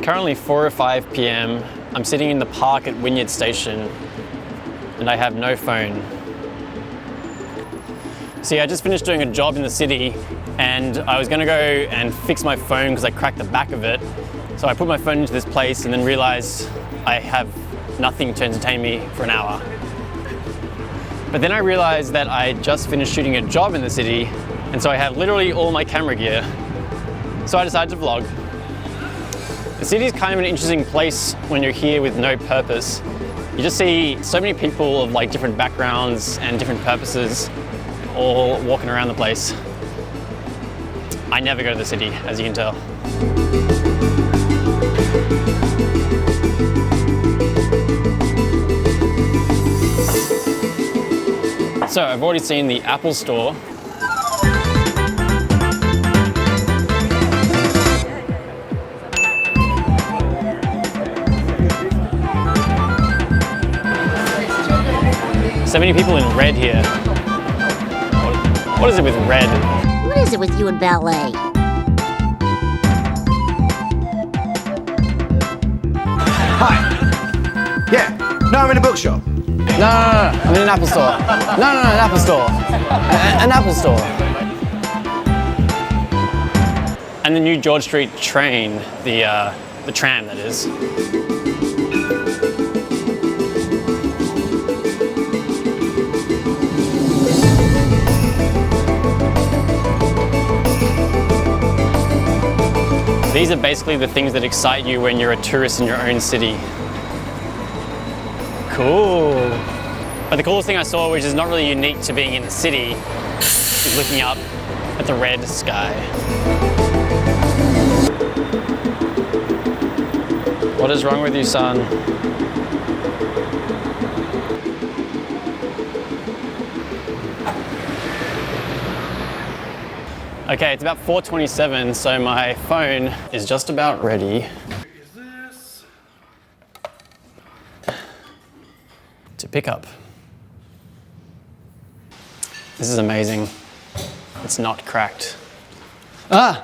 Currently 4 or 5 p.m. I'm sitting in the park at Wynyard Station and I have no phone. See, I just finished doing a job in the city and I was gonna go and fix my phone because I cracked the back of it. So I put my phone into this place and then realized I have nothing to entertain me for an hour. But then I realized that I just finished shooting a job in the city and so I have literally all my camera gear. So I decided to vlog. The city is kind of an interesting place when you're here with no purpose. You just see so many people of like different backgrounds and different purposes all walking around the place. I never go to the city, as you can tell. So I've already seen the Apple Store. So many people in red here. What is it with red? What is it with you and ballet? Hi. Yeah. No, I'm in a bookshop. No, I'm in an Apple Store. No, an Apple Store. An Apple Store. And the new George Street train, the tram that is. These are basically the things that excite you when you're a tourist in your own city. Cool. But the coolest thing I saw, which is not really unique to being in the city, is looking up at the red sky. What is wrong with you, son? Okay, it's about 4:27, so my phone is just about ready to pick up. This is amazing. It's not cracked. Ah!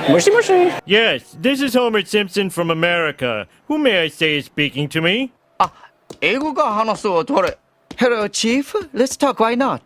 Mushy mushy! Yes, this is Homer Simpson from America. Who may I say is speaking to me? Hello, Chief. Let's talk. Why not?